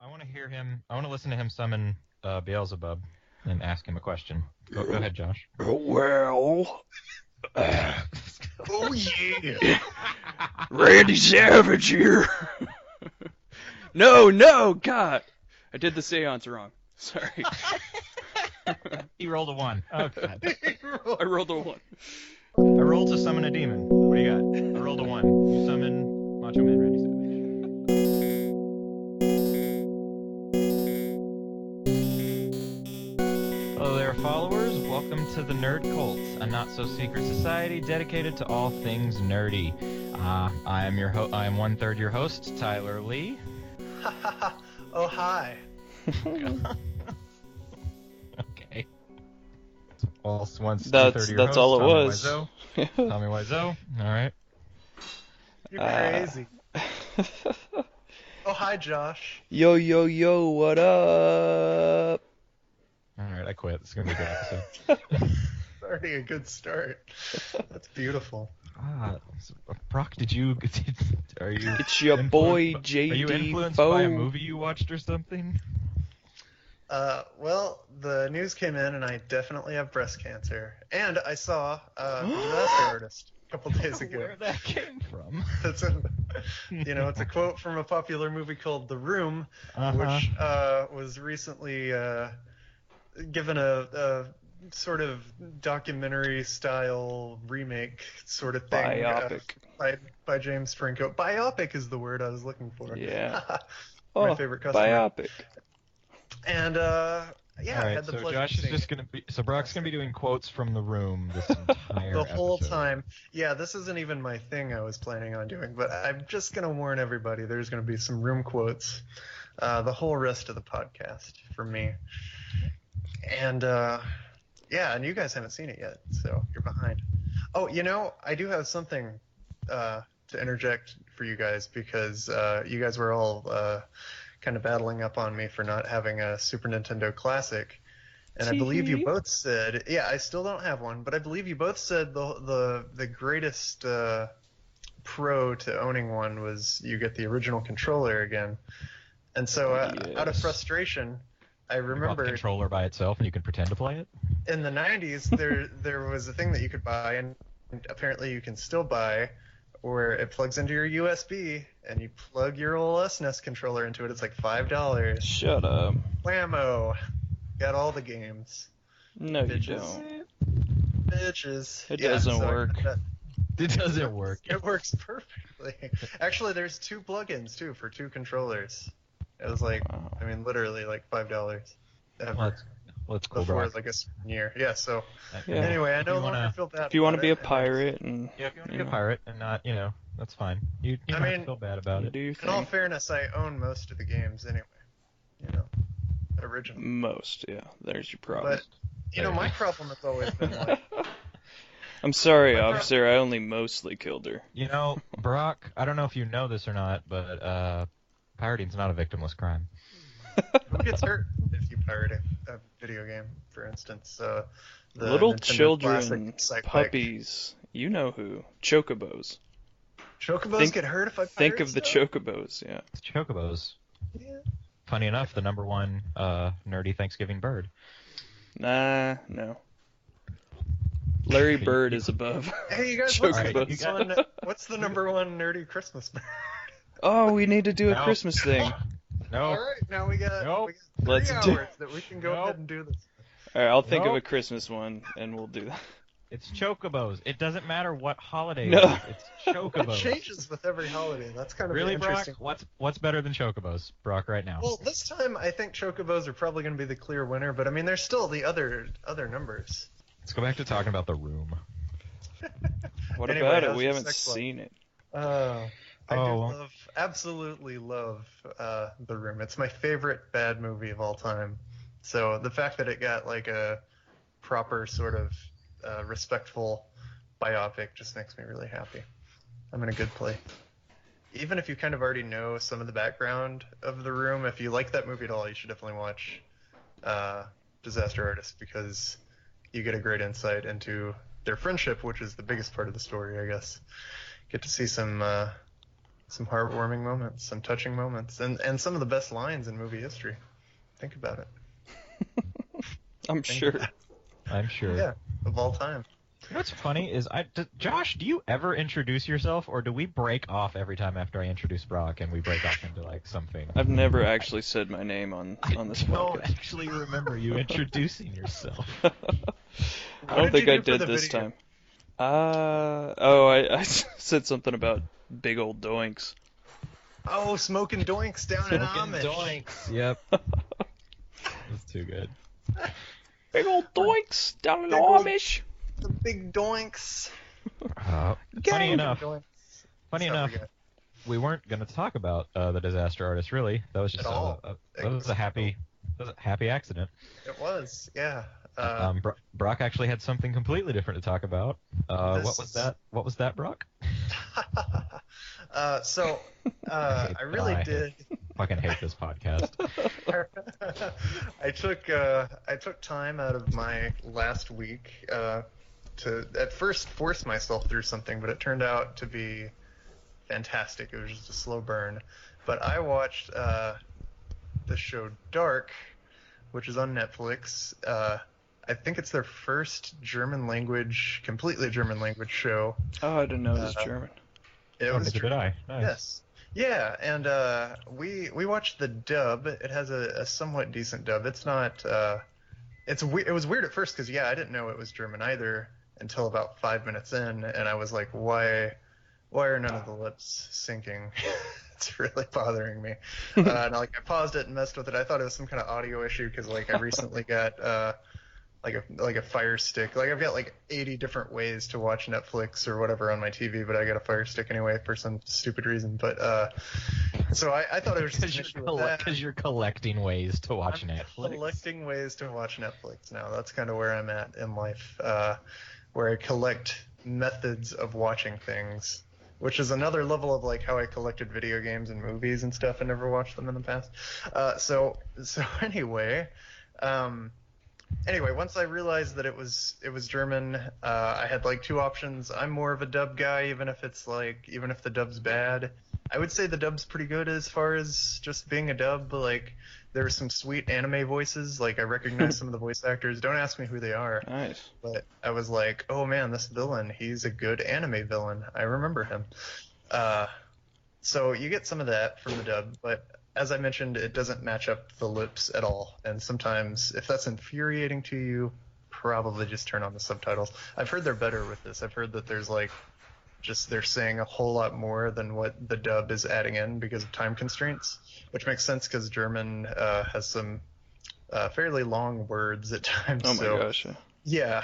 I want to hear him. I want to listen to him summon Beelzebub and ask him a question. Go ahead, Josh. Well, Oh yeah, Randy Savage here. No, God. I did the seance wrong. Sorry. he rolled a 1. Oh god. I rolled a 1. I rolled to summon a demon. What do you got? I rolled a 1. You summon Macho Man Randy Savage. Hello there, followers. Welcome to the Nerd Cult, a not-so-secret society dedicated to all things nerdy. I am one-third your host, Tyler Lee. Oh, hi. Okay. Once That's your host, all it Tommy was. Wiseau. Tommy Wiseau. All right. You're crazy. Oh, hi, Josh. Yo, what up? All right, I quit. This is gonna be a good episode. It's already a good start. That's beautiful. Brock, are you? It's your boy JD. Are you influenced Foe. by a movie you watched or something? Well, the news came in, and I definitely have breast cancer. And I saw The Disaster Artist a couple days ago. Where that came from? It's a quote from a popular movie called The Room, which was recently given a sort of documentary-style remake sort of thing. Biopic. By James Franco. Biopic is the word I was looking for. Yeah. My favorite customer. Biopic. And All I right, had the so pleasure Josh of is seeing just gonna be. So Brock's gonna be doing quotes from The Room this entire the whole episode. time. Yeah, this isn't even my thing I was planning on doing, but I'm just gonna warn everybody. There's gonna be some Room quotes, the whole rest of the podcast from me. And and you guys haven't seen it yet, so you're behind. Oh, I do have something to interject for you guys because you guys were all kind of battling up on me for not having a Super Nintendo Classic. And I believe you both said, I still don't have one, but I believe you both said the greatest pro to owning one was you get the original controller again. And so out of frustration, I remember the controller by itself, and you can pretend to play it. In the 90s, there was a thing that you could buy, and apparently you can still buy, where it plugs into your USB, and you plug your old SNES controller into it. It's like $5. Shut up. Whammo. Got all the games. No, Bitches. you don't. Bitches. It doesn't work. It doesn't work. It works perfectly. Actually, there's 2 plugins, too, for 2 controllers. It was like, Wow. I mean, literally like $5. Let's cool, Before Brock. like a year. Yeah, so Yeah. anyway, I no you longer wanna- feel bad. If you want to about be a it, and pirate and Yeah, if you want to be a pirate and not, that's fine. You don't have to feel bad about it. do your in all thing. fairness, I own most of the games anyway. Original. Most, yeah. There's your problem. But my problem has always been like, I'm sorry, my officer. I only mostly killed her. Brock, I don't know if you know this or not, but pirating's not a victimless crime. who gets hurt if you pirate a video game, for instance? The Little Nintendo children, Classic Psych puppies. You know who? Chocobos. Chocobos get hurt if I pirate Think of the stuff? chocobos, yeah. It's chocobos. Yeah. Funny enough, the number one nerdy Thanksgiving bird. Nah, no. Larry Bird is above. Hey, you guys, Chocobos. what's the number one nerdy Christmas bird? Oh, we need to do a No. Christmas thing. No. All right, now we got, Nope. we got 3 Let's do- hours that we can go Nope. ahead and do this. Alright, I'll think of Nope. a Christmas one, and we'll do that. It's chocobos. It doesn't matter what holiday No. it is. It's It chocobos. changes with every holiday. That's kind of Really, the Brock? interesting. What's better than chocobos, Brock, right now? Well, this time I think Chocobos are probably going to be the clear winner, but I mean, there's still the other numbers. Let's go back to talking about The Room. What Anyway, about it? how's We your haven't sex life? seen it. I absolutely love The Room. It's my favorite bad movie of all time. So the fact that it got like a proper sort of respectful biopic just makes me really happy. I'm in a good place. Even if you kind of already know some of the background of The Room, if you like that movie at all, you should definitely watch Disaster Artist because you get a great insight into their friendship, which is the biggest part of the story, I guess. Get to see some some heartwarming moments, some touching moments, and some of the best lines in movie history. Think about it. I'm sure. I'm sure. Yeah, of all time. You know what's funny is, Josh, do you ever introduce yourself, or do we break off every time after I introduce Brock and we break off into like something? I've never actually said my name on this I don't podcast. actually remember you introducing yourself. I don't think I did this time. I said something about big old doinks. Oh, smoking doinks down in Amish. Doinks. Yep. That's too good. Big old doinks down in Amish. The big doinks. Funny enough, Doinks. we weren't going to talk about the Disaster Artist, really. That was just a happy accident. It was, yeah. Brock actually had something completely different to talk about. What was that? What was that, Brock? I really did. Fucking hate this podcast. I took time out of my last week to at first force myself through something, but it turned out to be fantastic. It was just a slow burn. But I watched the show Dark, which is on Netflix. I think it's their first completely German language show. Oh, I didn't know it was German. It was Neither did I. Nice. Yes. Yeah, and we watched the dub. It has a somewhat decent dub. It's not. It was weird at first because I didn't know it was German either until about 5 minutes in, and I was like, why are none of the lips syncing? It's really bothering me. And I paused it and messed with it. I thought it was some kind of audio issue because I recently got like a Fire Stick. I've got 80 different ways to watch Netflix or whatever on my TV, but I got a Fire Stick anyway for some stupid reason. But so I thought it was just because you're collecting ways to watch Netflix. Collecting ways to watch Netflix now. That's kind of where I'm at in life, where I collect methods of watching things, which is another level of how I collected video games and movies and stuff and never watched them in the past. So anyway. Anyway, once I realized that it was German, I had two options. I'm more of a dub guy, even if the dub's bad. I would say the dub's pretty good as far as just being a dub. There were some sweet anime voices. I recognize some of the voice actors. Don't ask me who they are. Nice. But I was like, oh man, this villain, he's a good anime villain. I remember him. So you get some of that from the dub, but as I mentioned, it doesn't match up the lips at all. And sometimes, if that's infuriating to you, probably just turn on the subtitles. I've heard they're better with this. I've heard that there's they're saying a whole lot more than what the dub is adding in because of time constraints, which makes sense because German has some fairly long words at times. Oh my gosh. Yeah.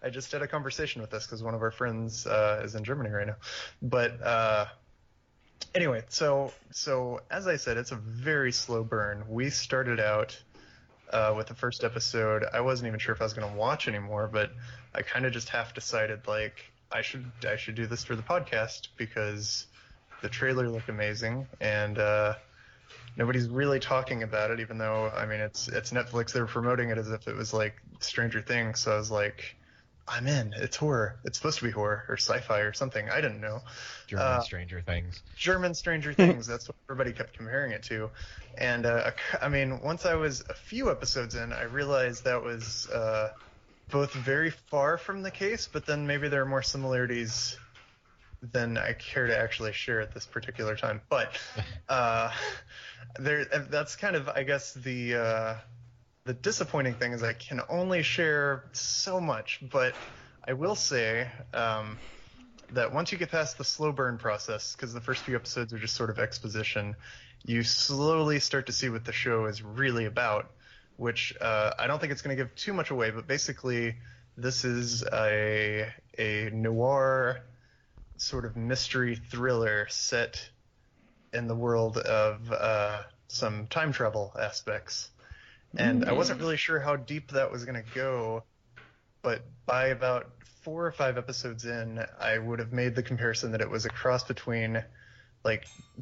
I just had a conversation with this because one of our friends is in Germany right now. But anyway, so as I said, it's a very slow burn. We started out with the first episode. I wasn't even sure if I was going to watch anymore, but I kind of just half decided I should do this for the podcast because the trailer looked amazing and nobody's really talking about it, even though it's Netflix. They're promoting it as if it was Stranger Things. So I was like, I'm in. It's horror. It's supposed to be horror or sci-fi or something. I didn't know. German Stranger Things. German Stranger Things. That's what everybody kept comparing it to. And once I was a few episodes in, I realized that was both very far from the case, but then maybe there are more similarities than I care to actually share at this particular time. But that's kind of, I guess, the disappointing thing is I can only share so much, but I will say that once you get past the slow burn process, because the first few episodes are just sort of exposition, you slowly start to see what the show is really about, which I don't think it's going to give too much away, but basically this is a noir sort of mystery thriller set in the world of some time travel aspects. And I wasn't really sure how deep that was going to go, but by about 4 or 5 episodes in, I would have made the comparison that it was a cross between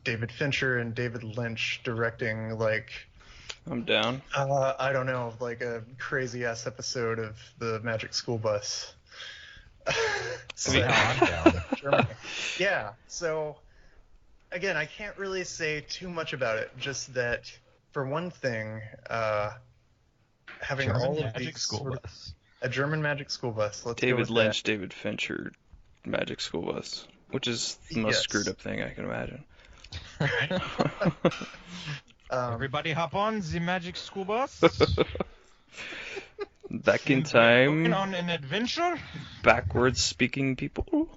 David Fincher and David Lynch directing I'm down. I don't know, a crazy ass episode of the Magic School Bus. I'm down. Germany. Yeah, so again, I can't really say too much about it. Just that, for one thing, having German all of magic these school sort of bus. a German magic school bus. Let's go David with Lynch, David Fincher, Magic School Bus, which is the most screwed Yes. up thing I can imagine. that. Everybody hop on the magic school bus. Back in And we're going time, on an adventure. backwards speaking people.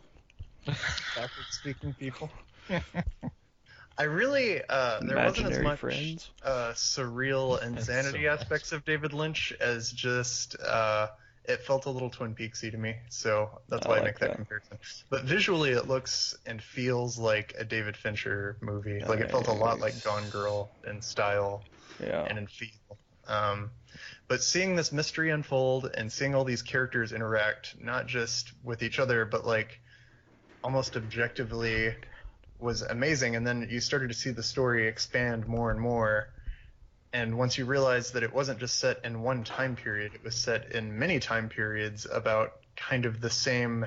Backward speaking people. I really, there wasn't as Imaginary much friends. surreal insanity so much. aspects of David Lynch as just it felt a little Twin Peaksy to me, so that's I why I like make that that. comparison. But visually, it looks and feels like a David Fincher movie. Like it felt a lot like Nice. Gone Girl in style Yeah. and in feel. But seeing this mystery unfold and seeing all these characters interact, not just with each other, but like almost objectively, was amazing. And then you started to see the story expand more and more. And once you realized that it wasn't just set in one time period, it was set in many time periods about kind of the same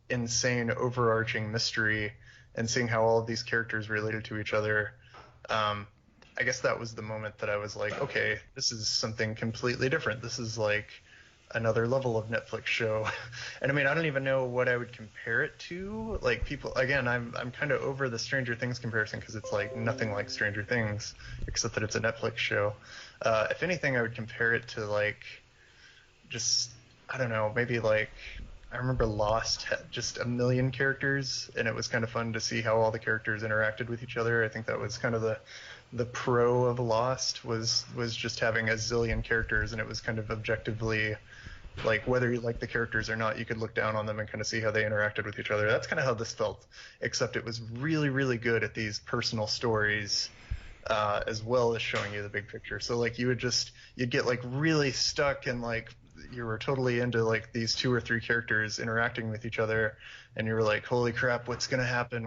insane overarching mystery, and seeing how all of these characters related to each other, I guess that was the moment that I was like, okay, this is something completely different. This is like another level of Netflix show. And I mean, I don't even know what I would compare it to. Like people, again, I'm kind of over the Stranger Things comparison because it's like nothing like Stranger Things except that it's a Netflix show. If anything, I would compare it to like just, I don't know, maybe like, I remember Lost had just a million characters, and it was kind of fun to see how all the characters interacted with each other. I think that was kind of the pro of Lost was just having a zillion characters, and it was kind of objectively, like, whether you like the characters or not, you could look down on them and kind of see how they interacted with each other. That's kind of how this felt, except it was really, really good at these personal stories, as well as showing you the big picture. So like you'd get like really stuck and like you were totally into like these two or three characters interacting with each other, and you were like, holy crap, what's gonna happen,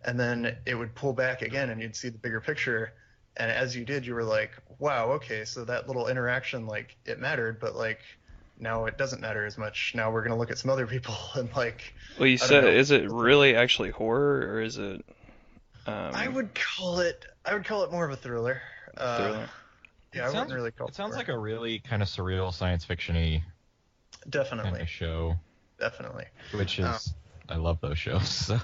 and then it would pull back again and you'd see the bigger picture, and as you did, you were like, wow, okay, so that little interaction, like, it mattered, but like now it doesn't matter as much. Now we're gonna look at some other people and like, Well, you I don't said, know. is it really actually horror or is it I would call it more of a thriller. thriller? Yeah, I wouldn't really call it. It sounds horror. like a really kind of surreal science fiction-y kind Definitely, of show, definitely. which is I love those shows. So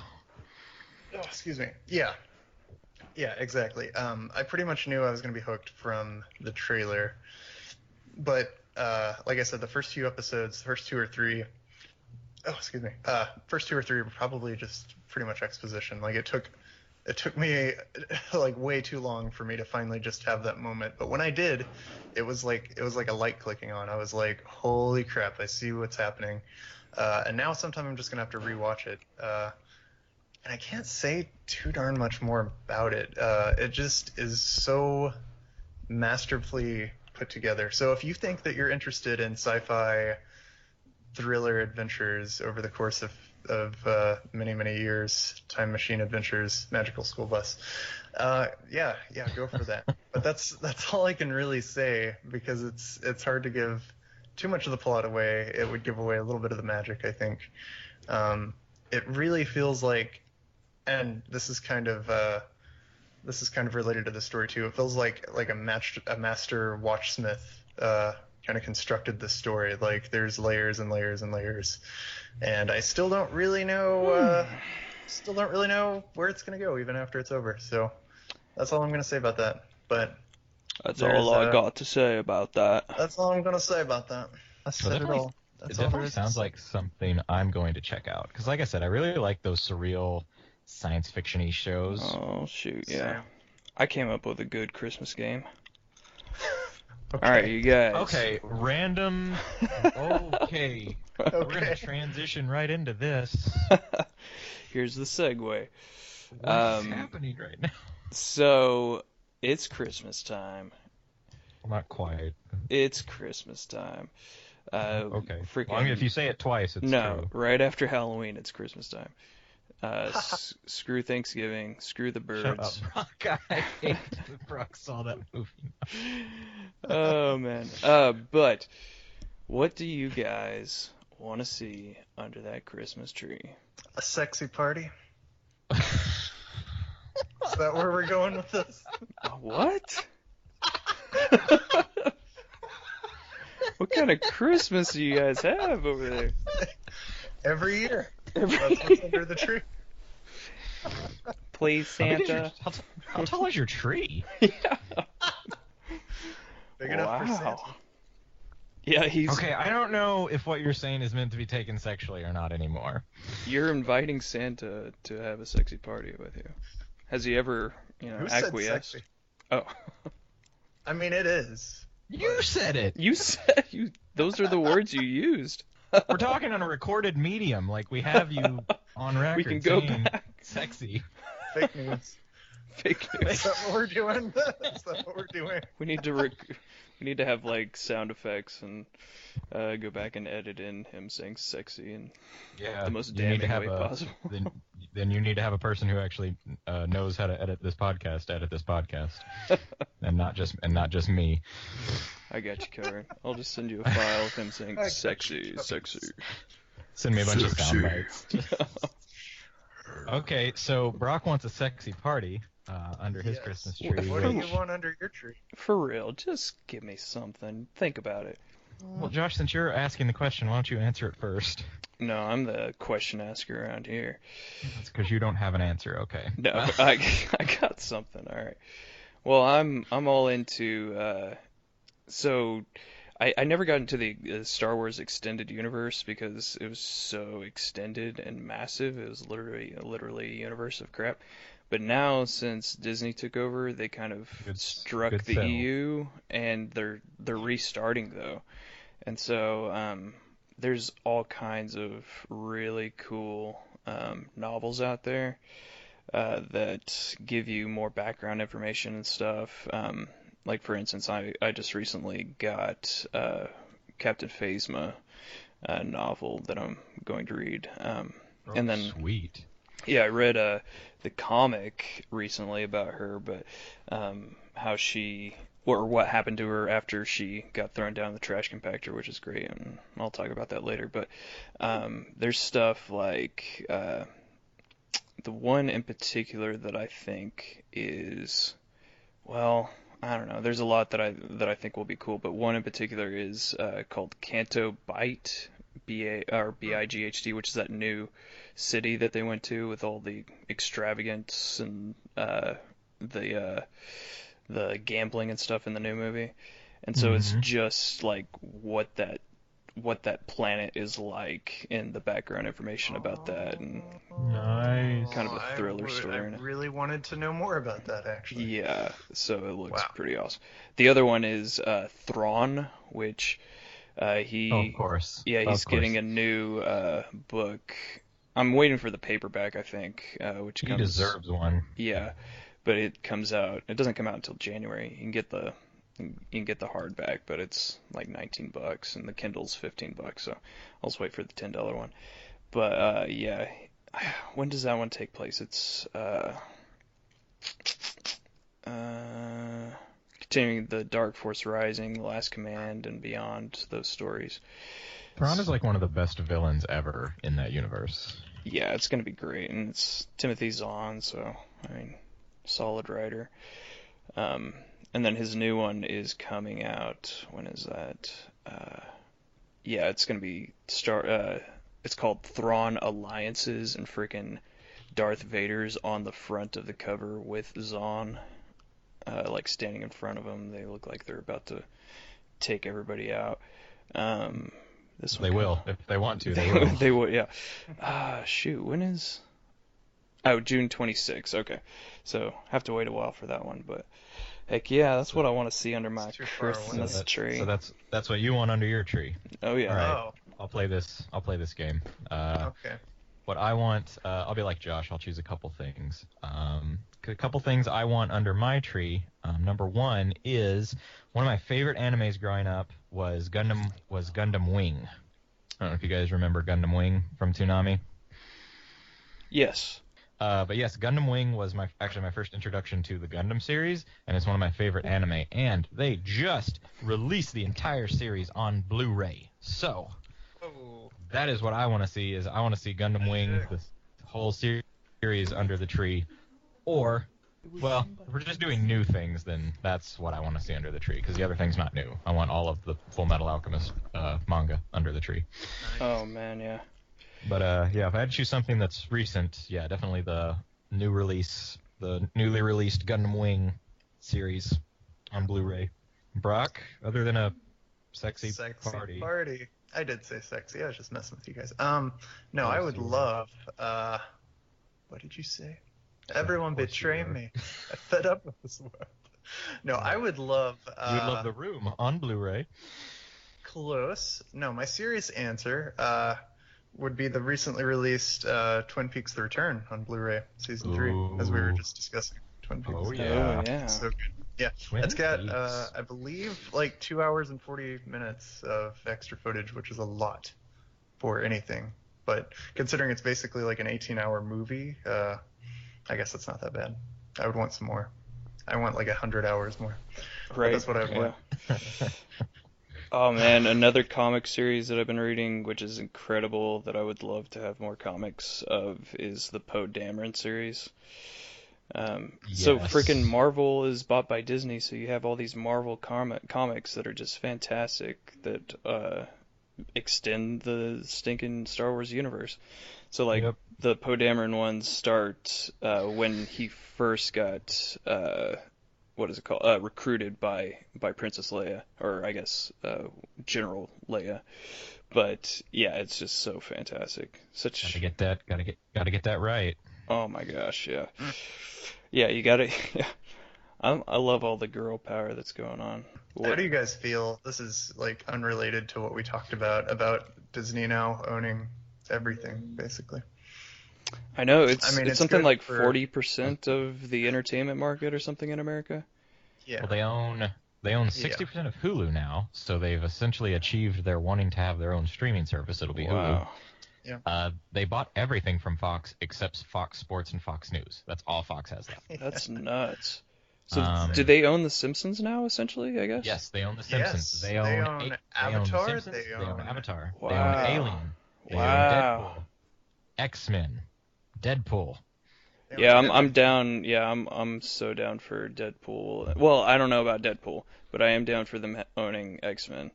Oh, excuse me. Yeah, exactly. I pretty much knew I was going to be hooked from the trailer, but like I said, the first few episodes, the first two or three, first two or three were probably just pretty much exposition. Like it took me like way too long for me to finally just have that moment. But when I did, it was like a light clicking on. I was like, holy crap, I see what's happening. And now sometime I'm just gonna have to rewatch it. And I can't say too darn much more about it. It just is so masterfully put together. So if you think that you're interested in sci-fi thriller adventures over the course of many, many years, time machine adventures, magical school bus, yeah, go for that. But that's all I can really say, because it's hard to give too much of the plot away. It would give away a little bit of the magic, I think. It really feels like, and this is kind of related to the story too. It feels like a master watchsmith kind of constructed this story. Like there's layers and layers and layers, and I still don't really know where it's gonna go even after it's over. So that's all I'm gonna say about that. But That's all I got to say about that. that's all I'm gonna say about that. I said it all. it That's all there definitely is to sounds say. like something I'm going to check out. Because like I said, I really like those surreal science fiction-y shows. Oh shoot, yeah. Same. I came up with a good Christmas game. Okay. All right, you guys. Okay, random. Okay. We're going Okay. to transition right into this. Here's the segue. What's happening right now? So, it's Christmas time. Well, not quite. It's Christmas time. Okay. Freaking, Well, I mean, if you say it twice, it's no, true. right after Halloween, it's Christmas time. Screw Thanksgiving, screw the Shut up, birds. Brock. I hate that Brock saw that movie. Oh man. But what do you guys want to see under that Christmas tree? A sexy party. that where we're going with this? What? What kind of Christmas do you guys have over there? Every year. Every That's what's under the tree. Please, How big is Santa. how tall is your tree? Yeah. Big enough for Santa. Wow. Yeah, he's. Okay, I don't know if what you're saying is meant to be taken sexually or not anymore. You're inviting Santa to have a sexy party with you. Has he ever, Who said acquiesced? sexy? Oh. I mean, it is. You said it. You said you. Those are the words you used. We're talking on a recorded medium, like we have you on record. We can go saying back. sexy. Fake news. Fake Is news. that what we're doing? Is that what we're doing? We need to have like sound effects and go back and edit in him saying sexy and Yeah, the most you need to damning have way possible. Then you need to have a person who actually knows how to edit this podcast, and not just me. I got you covered. I'll just send you a file of him saying I got sexy, you covered. sexy. Send me a bunch of Sexy. sound bites. Okay, so Brock wants a sexy party under his Yes. Christmas What tree. What do which- you want under your tree? For real, just give me something. Think about it. Well, Josh, since you're asking the question, why don't you answer it first? No, I'm the question asker around here. That's because you don't have an answer. Okay. No, I got something. All right. Well, I'm all into. So, I never got into the Star Wars extended universe because it was so extended and massive. It was literally a universe of crap. But now, since Disney took over, they kind of struck good the sell. EU, and they're restarting though. And so there's all kinds of really cool novels out there that give you more background information and stuff. Like for instance, I just recently got Captain Phasma novel that I'm going to read. And then Sweet. yeah, I read the comic recently about her, but how she or what happened to her after she got thrown down the trash compactor, which is great, and I'll talk about that later. But there's stuff like the one in particular that I think is, well, I don't know. There's a lot that I think will be cool, but one in particular is called Canto Bight, Bighd, which is that new city that they went to with all the extravagance and the gambling and stuff in the new movie. And so it's just like what that planet is like in the background information about that, and Nice. kind of a thriller story. I really wanted to know more about that, actually. Yeah, so it looks Wow. pretty awesome. The other one is Thrawn, which he Oh, of course. yeah, Of he's course. getting a new book. I'm waiting for the paperback, I think, which He comes. deserves one. Yeah, but it comes out. It doesn't come out until January. You can get the hardback, but it's like $19, and the Kindle's $15. So I'll just wait for the $10 one. But yeah, when does that one take place? It's continuing the Dark Force Rising, The Last Command, and beyond those stories. Thrawn is like one of the best villains ever in that universe. Yeah, it's gonna be great, and it's Timothy Zahn, so I mean, solid writer. And then his new one is coming out. When is that? Yeah, it's gonna be it's called Thrawn Alliances, and freaking Darth Vader's on the front of the cover with Zahn, like standing in front of him. They look like they're about to take everybody out. This They one will if they want to. They will. they would, yeah. Shoot, when is? Oh, June 26th. Okay, so have to wait a while for that one, but heck yeah, that's what I want to see under my It's too far away. Christmas tree. So that's what you want under your tree. Oh yeah. All right. Oh, I'll play this game. okay. What I want, I'll be like Josh. I'll choose a couple things. A couple things I want under my tree. Number one is one of my favorite animes growing up was Gundam Wing. I don't know if you guys remember Gundam Wing from Toonami. Yes. But yes, Gundam Wing was actually my first introduction to the Gundam series, and it's one of my favorite anime. And they just released the entire series on Blu-ray. So Oh, that is what I want to see. I want to see Gundam Wing, the whole series under the tree, or Well, if we're just doing new things, then that's what I want to see under the tree, because the other thing's not new. I want all of the Full Metal Alchemist manga under the tree. Oh man, yeah. But yeah, if I had to choose something that's recent, yeah, definitely the newly released Gundam Wing series on Blu-ray. Brock, other than a sexy party. I did say sexy. I was just messing with you guys. No, I would you were. love. What did you say? Everyone betray me. I'm fed up with this world. No, I would love. You would love The Room on Blu-ray. Close. No, my serious answer would be the recently released Twin Peaks: The Return on Blu-ray Season 3, as we were just discussing. Twin Peaks. Oh Oh yeah. So good. Yeah, Twin it's got, Peaks. I believe, like 2 hours and 40 minutes of extra footage, which is a lot for anything. But considering it's basically like an 18-hour movie, I guess that's not that bad. I would want some more. I want like 100 hours more. Right. That's what I want. Oh man, another comic series that I've been reading, which is incredible, that I would love to have more comics of, is the Poe Dameron series. So Yes. freaking Marvel is bought by Disney, so you have all these Marvel comics that are just fantastic that extend the stinking Star Wars universe. So like Yep. the Poe Dameron ones start when he first got what is it called? Recruited by Princess Leia, or I guess General Leia. But yeah, it's just so fantastic. Gotta get that right. Oh my gosh, yeah. Yeah, you gotta. Yeah. I love all the girl power that's going on. How do you guys feel? This is like unrelated to what we talked about Disney now owning everything, basically. I know it's I mean, it's something good like for- 40% of the entertainment market or something in America. Yeah. Well, they own 60% of Hulu now, so they've essentially achieved their wanting to have their own streaming service. It'll be Hulu. Wow. They bought everything from Fox except Fox Sports and Fox News. That's all Fox has left. That's nuts. So Um, do they own The Simpsons now, essentially, I guess? Yes, they own The Simpsons. Yes, they they own own The Avatar, Simpsons, they they own own- Avatar. They Wow. own Alien. They Wow. own Deadpool. X-Men. Deadpool. Yeah, I'm down. Yeah, I'm so down for Deadpool. Well, I don't know about Deadpool, but I am down for them owning X-Men,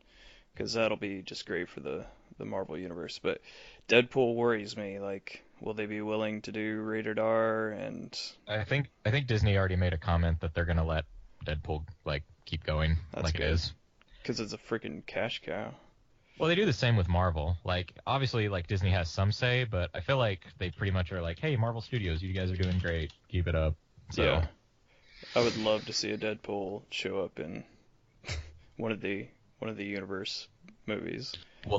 because that'll be just great for the Marvel universe. But Deadpool worries me. Like, will they be willing to do rated R? And I think Disney already made a comment that they're gonna let Deadpool keep going That's like good. it is. because it's a freaking cash cow. Well, they do the same with Marvel. Obviously, Disney has some say, but I feel like they pretty much are like, hey, Marvel Studios, you guys are doing great. Keep it up. So, Yeah, I would love to see a Deadpool show up in one of the universe movies. Well,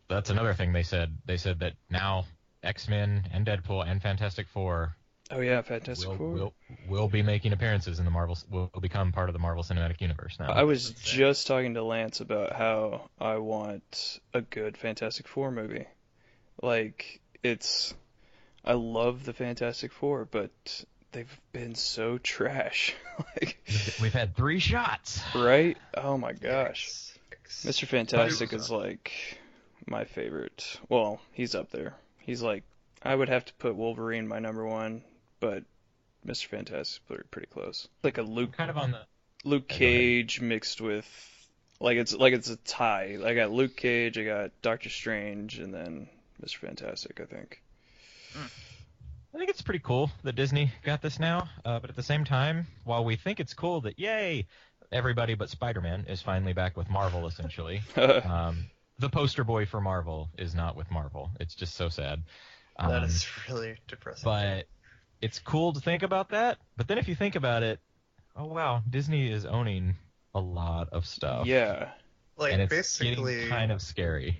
that's another thing they said. They said that now X-Men and Deadpool and Fantastic Four Oh yeah, Fantastic Four. will be making appearances in the will become part of the Marvel Cinematic Universe now. I was just talking to Lance about how I want a good Fantastic Four movie. I love the Fantastic Four, but they've been so trash. We've had 3 shots. Right? Oh my gosh. Mr. Fantastic But- is my favorite. Well, he's up there. He's I would have to put Wolverine my number 1, but Mr. Fantastic's pretty close. Like a Luke Kind of on the. Luke Yeah, go ahead. Cage mixed with it's a tie. I got Luke Cage, I got Doctor Strange, and then Mr. Fantastic, I think. I think it's pretty cool that Disney got this now, but at the same time, while we think it's cool that yay, everybody but Spider-Man is finally back with Marvel, essentially. The poster boy for Marvel is not with Marvel. It's just so sad. That is really depressing. But it's cool to think about that. But then if you think about it, oh wow, Disney is owning a lot of stuff. Yeah. Like, and it's basically, getting kind of scary.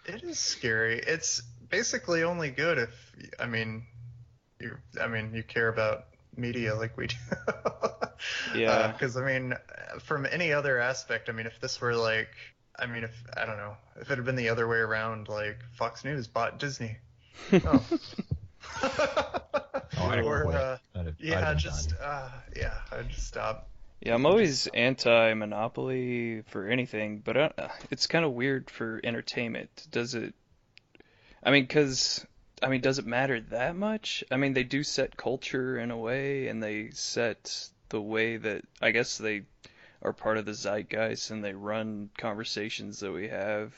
it is scary. It's basically only good if, you care about media like we do. Yeah. Because, from any other aspect, if this were I don't know, if it had been the other way around, Fox News bought Disney. Oh. I'd Or, quit. uh, I'd have yeah, been just, done. I'd just stop. Yeah, I'm always anti-monopoly for anything, but it's kind of weird for entertainment. Does it? Because I mean, does it matter that much? I mean, they do set culture in a way, and they set the way that I guess they are part of the zeitgeist, and they run conversations that we have.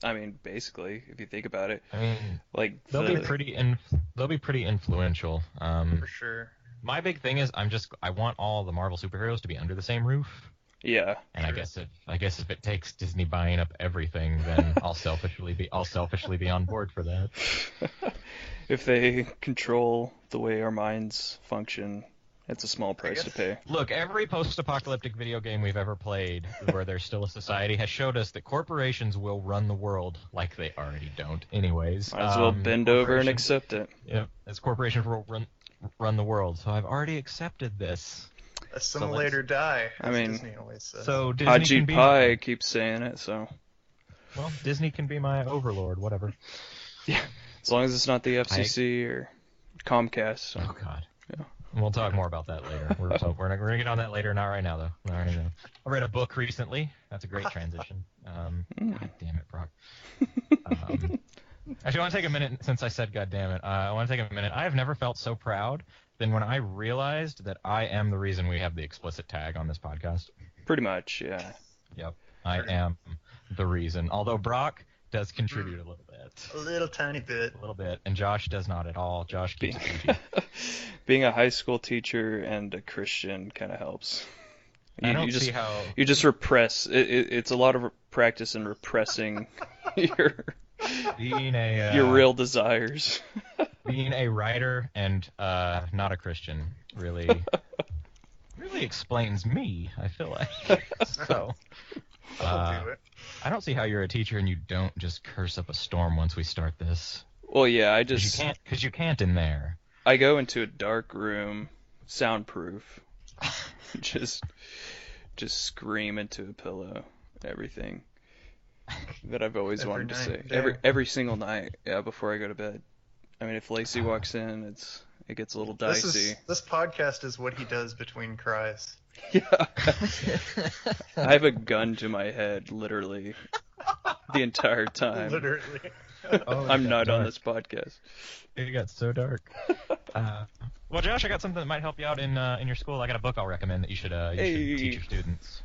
I mean, basically, if you think about it, I mean, like they'll be pretty influential. For sure. My big thing is I want all the Marvel superheroes to be under the same roof. yeah, And I guess if it takes Disney buying up everything, then I'll selfishly be on board for that. if they control the way our minds function, it's a small price to pay. Look, every post-apocalyptic video game we've ever played where there's still a society has showed us that corporations will run the world like they already don't anyways. Might as well bend over and accept it. Yeah, as corporations will run the world. So I've already accepted this. Assimilate or die, I mean, Disney always says. So Disney Haji can be Pai keeps saying it, so. well, Disney can be my overlord, whatever. Yeah, as long as it's not the FCC or Comcast. So. Oh God. Yeah. We'll talk more about that later. We're gonna get on that later, not right now though. Not right now. I read a book recently. That's a great transition. God damn it, Brock. Actually, I want to take a minute since I said God damn it. I want to take a minute. I have never felt so proud than when I realized that I am the reason we have the explicit tag on this podcast. Pretty much, yeah. Yep, I am the reason. Although Brock does contribute a little bit. A little tiny bit. A little bit, and Josh does not at all. Josh keeps it PG. Being a high school teacher and a Christian kind of helps. You just repress. It's a lot of practice in repressing your real desires. Being a writer and not a Christian really explains me, I feel like. So I'll do it. I don't see how you're a teacher and you don't just curse up a storm once we start this. Well, yeah, because you can't in there. I go into a dark room, soundproof, just scream into a pillow, everything that I've always wanted to say. Every single night, yeah, before I go to bed. I mean, if Lacey walks in, it gets a little dicey. This podcast is what he does between cries. Yeah. I have a gun to my head, literally, the entire time. Literally. I'm not on this podcast. It got so dark. Well, Josh, I got something that might help you out in your school. I got a book I'll recommend that you should teach your students.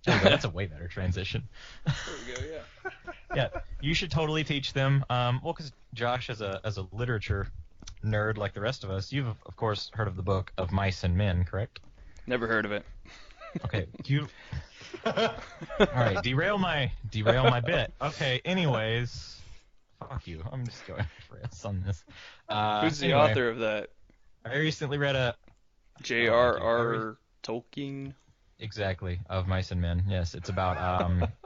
Oh, that's a way better transition. There we go. Yeah. Yeah, you should totally teach them. Well, because Josh, as a literature nerd like the rest of us, you've of course heard of the book Of Mice and Men, correct? Never heard of it. Okay, all right, derail my bit. Okay, anyways, fuck you. I'm just going for this on this. Who's the author of that? I recently read a J.R.R. Tolkien. Exactly, Of Mice and Men. Yes, it's about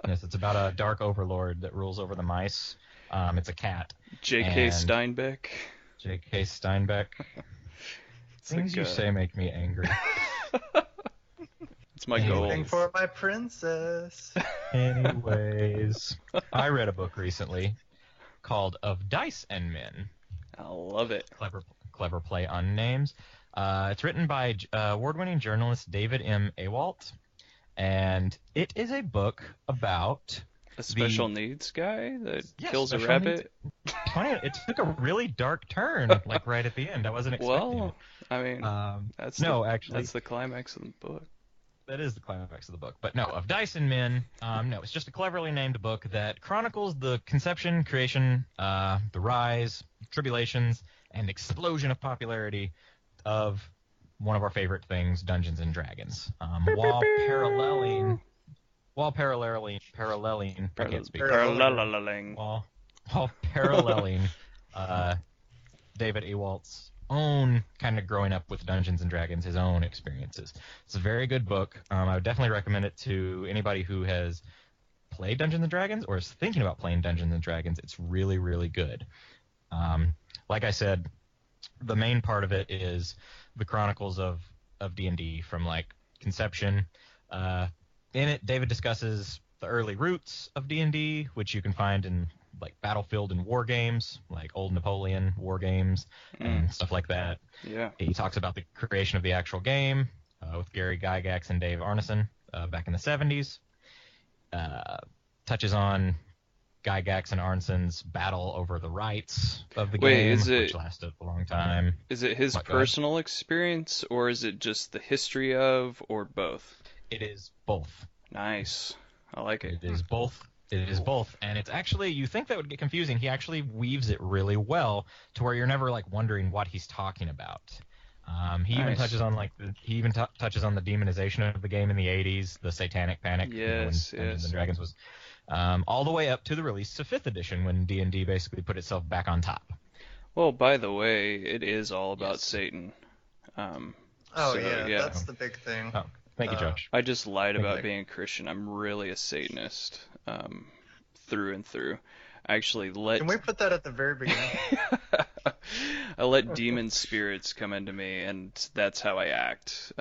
a dark overlord that rules over the mice. It's a cat. J.K. Steinbeck. J.K. Steinbeck. Things you say make me angry. It's my goal. Waiting for my princess. Anyways, I read a book recently called Of Dice and Men. I love it. Clever play on names. It's written by award-winning journalist David M. Awalt, and it is a book about a special needs guy that kills a rabbit. Funny, it took a really dark turn, like right at the end. I wasn't expecting it. I mean, that's the climax of the book. That is the climax of the book. But no, Of Dice and Men, no, it's just a cleverly named book that chronicles the conception, creation, the rise, tribulations, and explosion of popularity of one of our favorite things, Dungeons and Dragons. While paralleling David Awalt's own kind of growing up with Dungeons and Dragons, his own experiences. It's a very good book. I would definitely recommend it to anybody who has played Dungeons and Dragons or is thinking about playing Dungeons and Dragons. It's really, really good. Like I said, the main part of it is the chronicles of D&D from like conception. In it, David discusses the early roots of D&D, which you can find in like Battlefield and war games, like old Napoleon war games and stuff like that. Yeah. He talks about the creation of the actual game with Gary Gygax and Dave Arneson back in the 70s. Touches on Gygax and Arnson's battle over the rights of the Wait, game, is it which lasted a long time. is it his What, go ahead. personal experience, or is it just the history of, or both? It is both. Nice. I like it. It is both. It is both, and it's actually, you think that would get confusing. He actually weaves it really well to where you're never like wondering what he's talking about. He even Nice. touches on touches on the demonization of the game in the 80s, the Satanic Panic, Yes, when Dungeons yes. and Dragons was, all the way up to the release of 5th edition when D&D basically put itself back on top. Well, by the way, it is all about Yes. Satan. Oh So, yeah, that's the big thing. Oh, thank you, Uh, Josh. I just lied Thank about you. being a Christian. I'm really a Satanist, through and through. I actually let Can we put that at the very beginning? I let demon spirits come into me, and that's how I act.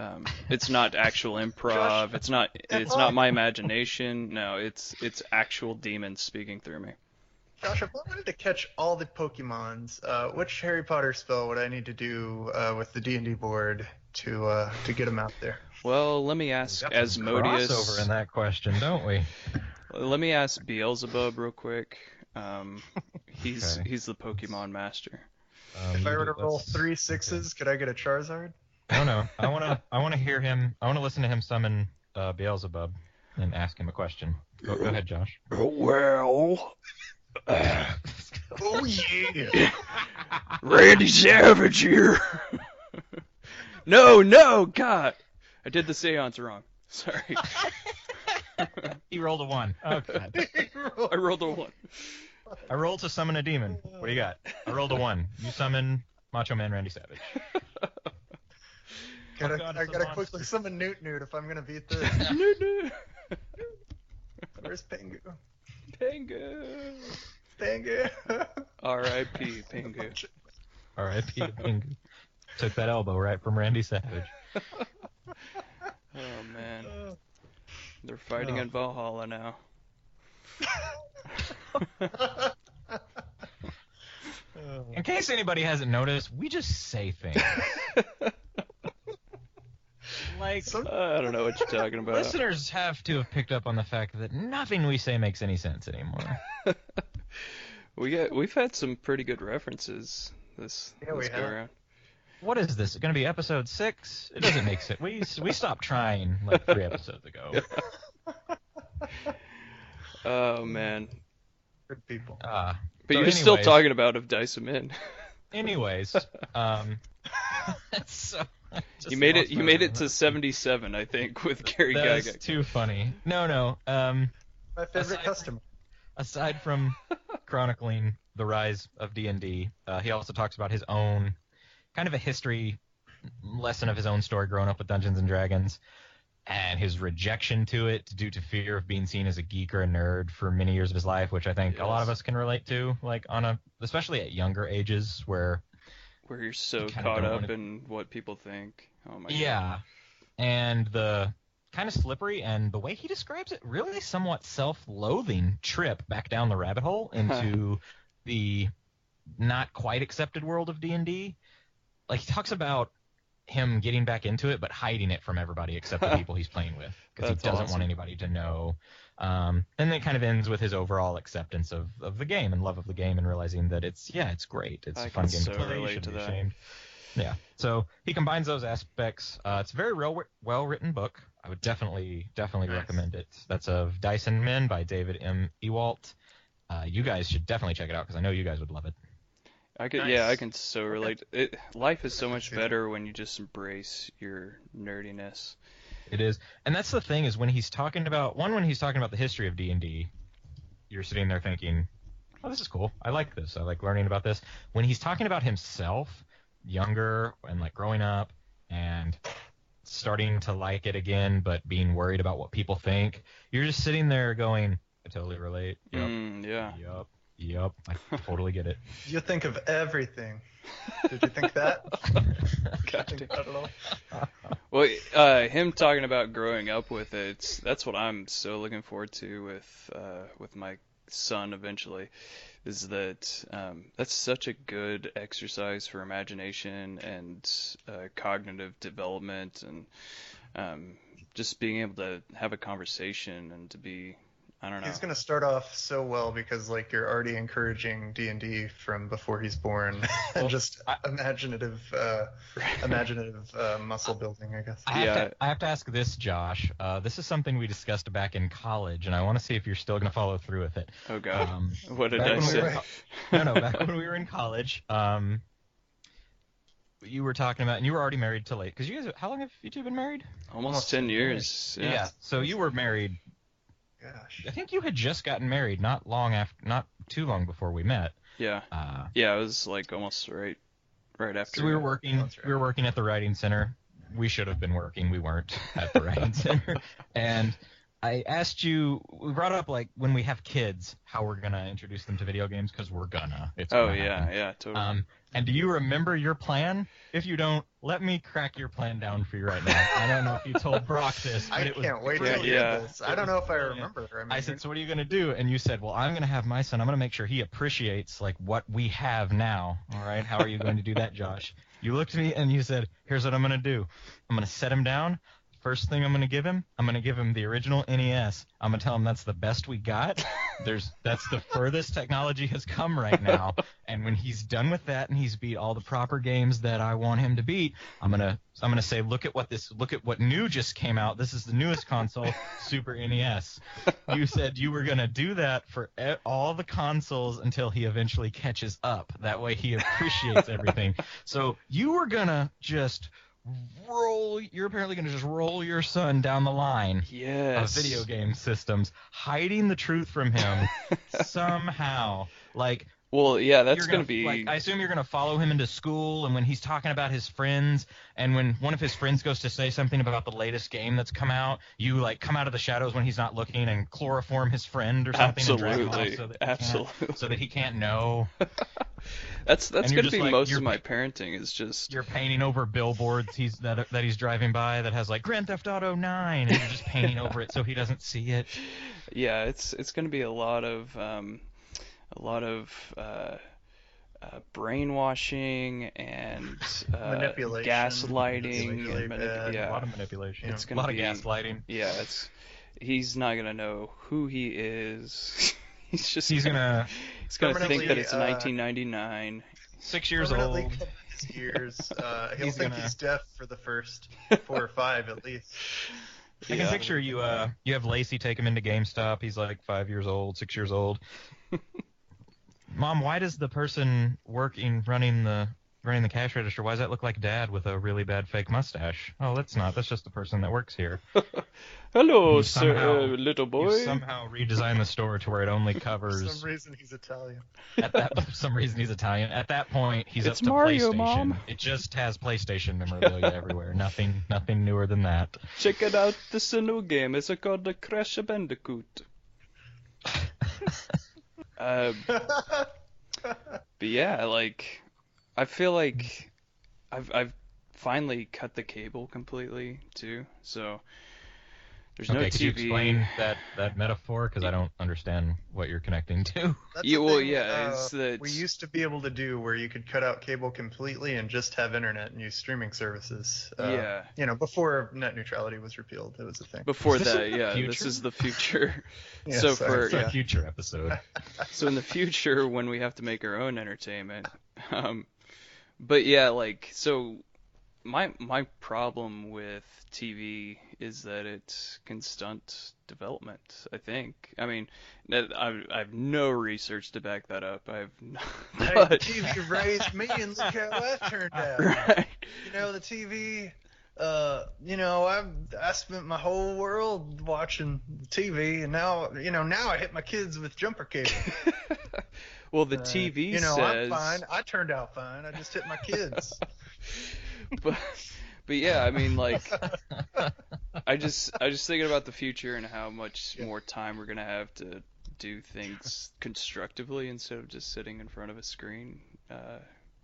It's not actual improv. It's not my imagination. No, it's actual demons speaking through me. Josh, if I wanted to catch all the Pokemons, which Harry Potter spell would I need to do with the D&D board to get them out there? Well, let me ask We've got some crossover in Asmodeus. that question, don't we? Let me ask Beelzebub real quick. He's Okay. he's the Pokemon master. If I You were to do- roll let's- 3 6s, could I get a Charizard? No. I want to hear him. I want to listen to him summon Beelzebub and ask him a question. Go ahead, Josh. Well, Oh yeah! Randy Savage here. No, God. I did the seance wrong. Sorry. He rolled a 1. Oh, God. I rolled a 1. I rolled to summon a demon. What do you got? I rolled a 1. You summon Macho Man Randy Savage. I God, it's a gotta monster. quickly summon Newt if I'm gonna beat this. No. Where's Pengu? Pingu. Pengu! R.I.P. Pingu. R.I.P. to Pingu. Took that elbow right from Randy Savage. Oh, man. They're fighting in Valhalla now. In case anybody hasn't noticed, we just say things. Like, I don't know what you're talking about. listeners have to have picked up on the fact that nothing we say makes any sense anymore. We've had some pretty good references this Yeah, we go have. around. What is this? Going to be episode 6? It doesn't make sense. We stopped trying like 3 episodes ago. Oh man. Good people. But So you're still anyways- talking about if dice him in. Anyways, so I just You made lost it. my You made train it of to thought. 77, I think, with Gary That's Gygax. too funny. No. My favorite aside customer. Aside from chronicling the rise of D&D, he also talks about his own kind of a history lesson of his own story growing up with Dungeons and Dragons and his rejection to it due to fear of being seen as a geek or a nerd for many years of his life, which I think a lot of Yes. us can relate to, like especially at younger ages where Where you're so You kinda caught don't up wanna- in what people think. Oh my god. yeah, and the kind of slippery and the way he describes it, really somewhat self-loathing trip back down the rabbit hole into the not quite accepted world of D&D. Like he talks about him getting back into it, but hiding it from everybody except the people he's playing with because he That's doesn't awesome. want anybody to know. And then it kind of ends with his overall acceptance of the game and love of the game and realizing that it's great. It's I a fun can game to so play. You relate shouldn't to be that. ashamed. Yeah. So he combines those aspects. It's a very well written book. I would definitely Nice. recommend it. That's of Dyson Men by David M. Ewalt. You guys should definitely check it out because I know you guys would love it. I could. Nice. Yeah, I can so relate. Life is so much Yeah. better when you just embrace your nerdiness. It is, and that's the thing is when he's talking about the history of D&D, you're sitting there thinking, "Oh, this is cool. I like this. I like learning about this." When he's talking about himself, younger and like growing up and starting to like it again, but being worried about what people think, you're just sitting there going, "I totally relate. Yep, Yeah. yep. I totally get it." You think of everything. Did you think that? God Think that at all? Well, him talking about growing up with it, that's what I'm so looking forward to with my son eventually, is that that's such a good exercise for imagination and cognitive development and just being able to have a conversation and to be I don't know. He's gonna start off so well because like you're already encouraging D&D from before he's born, and just imaginative muscle building, I guess. I have to ask this, Josh. This is something we discussed back in college, and I want to see if you're still gonna follow through with it. Oh God, what did I back say? back when we were in college, you were talking about, and you were already married till late. Because you guys, how long have you two been married? Almost 10 years. Yeah. So you were married. Gosh. I think you had just gotten married not too long before we met. Yeah. Yeah, it was like almost right after. So we were working. We were working at the writing center. We should have been working. We weren't at the writing center. And I asked you. We brought up like when we have kids, how we're gonna introduce them to video games because we're gonna. It's gonna happen. Yeah, totally. And do you remember your plan? If you don't, let me crack your plan down for you right now. I don't know if you told Brock this, but I can't wait to hear this. I don't know if I remember. I said, so what are you going to do? And you said, well, I'm going to have my son. I'm going to make sure he appreciates like what we have now. All right. How are you going to do that, Josh? You looked at me and you said, here's what I'm going to do. I'm going to set him down. First thing I'm going to give him the original NES. I'm going to tell him that's the best we got. That's the furthest technology has come right now. And when he's done with that and he's beat all the proper games that I want him to beat, I'm going to say, look at what new just came out. This is the newest console, Super NES. You said you were going to do that for all the consoles until he eventually catches up. That way he appreciates everything. So you were going to just you're apparently going to just roll your son down the line of video game systems, hiding the truth from him somehow. Like, well, yeah, that's going to be... Like, I assume you're going to follow him into school, and when he's talking about his friends, and when one of his friends goes to say something about the latest game that's come out, you, like, come out of the shadows when he's not looking and chloroform his friend or something. Absolutely. So that he can't know. That's going to be most of my parenting is just... You're painting over billboards that he's driving by that has, like, Grand Theft Auto 9, and you're just painting over it so he doesn't see it. Yeah, it's going to be a lot of brainwashing and manipulation, gaslighting, a lot of manipulation. It's a lot of gaslighting. Yeah, he's not gonna know who he is. he's gonna think that it's 1999. 6 years old. His ears. He'll think he's deaf for the first 4 or 5 at least. I can picture you. You have Lacey take him into GameStop. He's like 5 years old, 6 years old. Mom, why does the person running the cash register, why does that look like Dad with a really bad fake mustache? Oh, that's just the person that works here. Hello, sir, little boy. You somehow redesigned the store to where it only covers... For some reason he's Italian. For some reason he's Italian. At that point, he's it's up to Mario, PlayStation. Mom. It just has PlayStation memorabilia everywhere. Nothing newer than that. Check it out, this is a new game. It's called the Crash Bandicoot. But yeah, like, I feel like I've finally cut the cable completely too, so there's no TV. Could you explain that metaphor? Because I don't understand what you're connecting to. It's that we used to be able to do where you could cut out cable completely and just have internet and use streaming services. Before net neutrality was repealed, it was a thing. Before that, this is the future. Yes, so for a future episode. So in the future, when we have to make our own entertainment, but yeah, like, so my problem with TV is that it can stunt development, I think. I mean, I have no research to back that up. I have no, but... TV raised me, and look how that turned out. Right. The TV, I spent my whole world watching TV, and now I hit my kids with jumper cable. Well, the TV says... I'm fine. I turned out fine. I just hit my kids. But yeah, I mean, like, I just thinking about the future and how much more time we're gonna have to do things constructively instead of just sitting in front of a screen,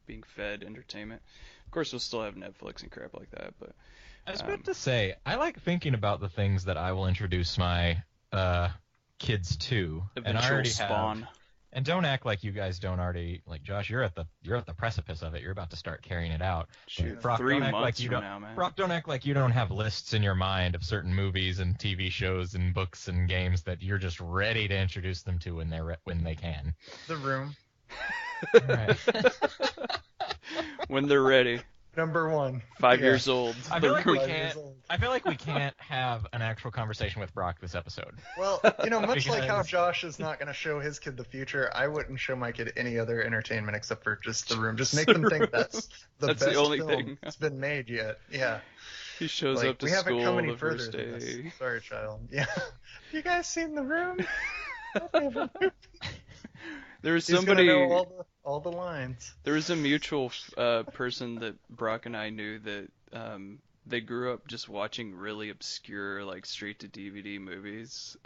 being fed entertainment. Of course, we'll still have Netflix and crap like that, but I was about to say, I like thinking about the things that I will introduce my kids to, eventual and I already spawn. have. And don't act like you guys don't already, like, Josh, you're at the precipice of it. You're about to start carrying it out. Shoot, Brock, 3 don't act months like you from don't, now, man. Brock, don't act like you don't have lists in your mind of certain movies and TV shows and books and games that you're just ready to introduce them to when they can. The Room. Right. When they're ready. Number 1. 5 Yeah. years old. I feel like we 5 can't. years old. I feel like we can't have an actual conversation with Brock this episode. Well, much like how Because- Josh is not going to show his kid the future, I wouldn't show my kid any other entertainment except for just The Room. Just make them think that's the That's best the only film thing. that's been made yet. Yeah. He shows Like, up to we haven't come school any the further first than this. day. Sorry, child. Yeah. You guys seen The Room? There was He's somebody. gonna know all the lines. There was a mutual person that Brock and I knew that they grew up just watching really obscure, like, straight to DVD movies.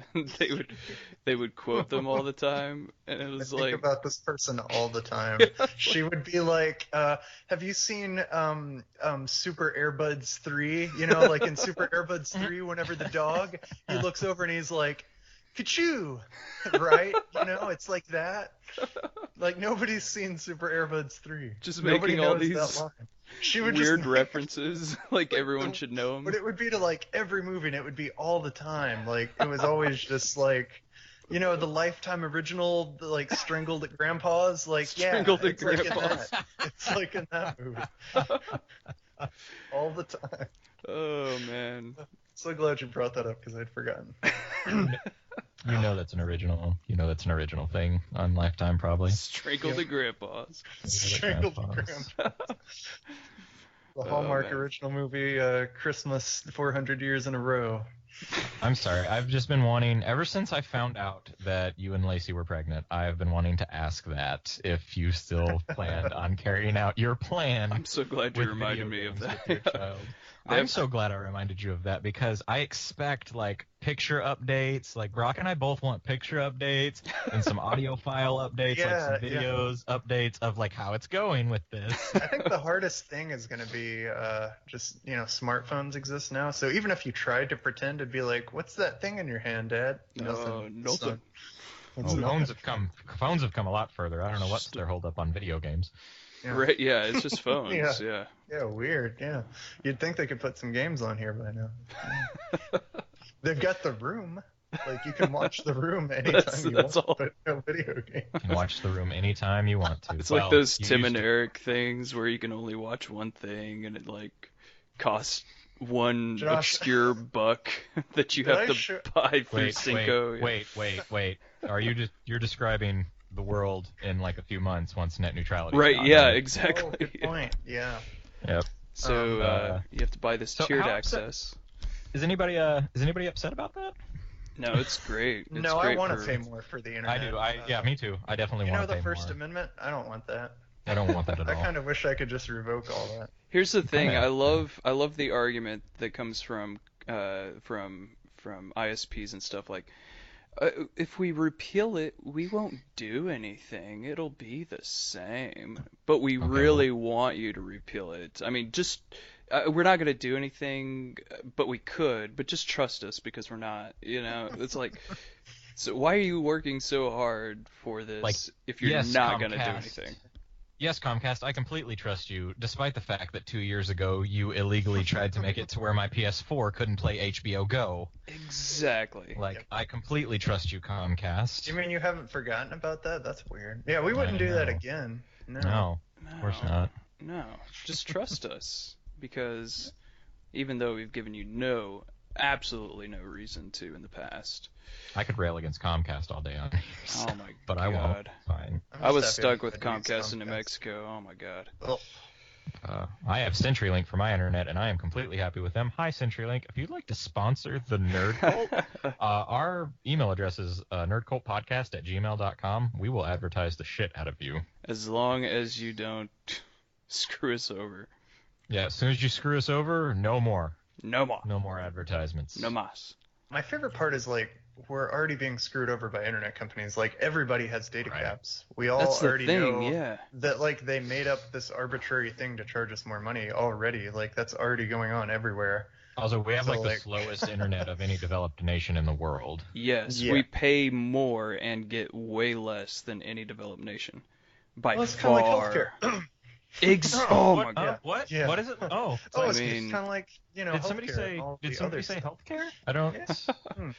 they would quote them all the time, and it was I like think about this person all the time. She would be like, have you seen Super Airbuds 3? Like in Super Airbuds 3, whenever the dog, he looks over and he's like, Ka-choo! Right? It's like that. Like, nobody's seen Super Airbuds 3. just Nobody making all knows that these line. She would weird just references, like everyone should know them. But it would be to, like, every movie, and it would be all the time. Like, it was always just, like, the Lifetime original, like, Strangled at Grandpa's. Like, Strangled yeah, at it's like in Grandpa's. that. It's like in that movie. All the time. Oh man. So glad you brought that up, because I'd forgotten. That's an original. That's an original thing on Lifetime, probably. Strangled the grandpas. Strangled at Grandpa's. Grandpa's. The Hallmark man. original movie, Christmas 400 years in a row. I'm sorry. I've just been wanting, ever since I found out that you and Lacey were pregnant, I've been wanting to ask that if you still planned on carrying out your plan. I'm so glad you with reminded video me of games that. with your child. I'm so glad I reminded you of that, because I expect, like, picture updates. Like, Brock and I both want picture updates and some audio file updates, like some videos updates of, like, how it's going with this. I think the hardest thing is going to be just, smartphones exist now. So even if you tried to pretend, it'd be like, what's that thing in your hand, Dad? Nothing. Phones have come a lot further. I don't know what's their hold up on video games. Yeah. Right, yeah, it's just phones, Yeah. yeah. Yeah, weird. Yeah. You'd think they could put some games on here by now. They've got The Room. Like, you can watch The Room anytime you That's want, all. but no video game. You can watch The Room anytime you want to. It's Well, like those you Tim used and to. Eric things where you can only watch one thing and it, like, costs one Josh. obscure buck that you Did have I to show- buy through Wait, Cinco. wait. Are you're describing the world in like a few months once net neutrality? Right, is yeah, gone, right? exactly. Oh, good point. Yeah. Yep. So you have to buy this so tiered how access. Is anybody upset about that? No, it's great. It's No, I great want to for- pay more for the internet. I do. Yeah, me too. I definitely You want know to pay the First more. Amendment? I don't want that. I don't want that at I all. kind of wish I could just revoke all that. Here's the thing. Kinda. I love the argument that comes from ISPs and stuff like, if we repeal it, we won't do anything. It'll be the same. But we Okay, really want you to repeal it. I mean, just we're not going to do anything, but we could. But just trust us because we're not. It's like, so why are you working so hard for this Like, if you're yes, not going to do Comcast. anything? Yes, Comcast, I completely trust you, despite the fact that 2 years ago you illegally tried to make it to where my PS4 couldn't play HBO Go. Exactly. Like, Yep. I completely trust you, Comcast. You mean you haven't forgotten about that? That's weird. Yeah, we wouldn't do that know. again. No. No, of course not. No, just trust us, because even though we've given you absolutely no reason to in the past. I could rail against Comcast all day on here, Oh my but I won't. god. Fine. I'm I was just happy stuck with everybody Comcast uses in New Comcast. Mexico. Oh my god. Oh, I have CenturyLink for my internet, and I am completely happy with them. Hi, CenturyLink. If you'd like to sponsor the Nerd Cult, our email address is nerdcultpodcast@gmail.com. We will advertise the shit out of you. As long as you don't screw us over. Yeah, as soon as you screw us over, no more. No more. No more advertisements. No mas. my favorite part is, like, we're already being screwed over by internet companies. Like, everybody has data Right. caps. We all That's the already thing, know yeah. that, like, they made up this arbitrary thing to charge us more money already. Like, that's already going on everywhere. Also, we have So, like the like- slowest internet of any developed nation in the world. Yes, Yeah. we pay more and get way less than any developed nation. By Well, it's kind of far. like healthcare. Oh What? my god. What? Yeah. What is it? Oh, Oh, I it's mean, kind of like, did healthcare somebody say? and all Did the somebody other say stuff. healthcare? I don't. Yeah.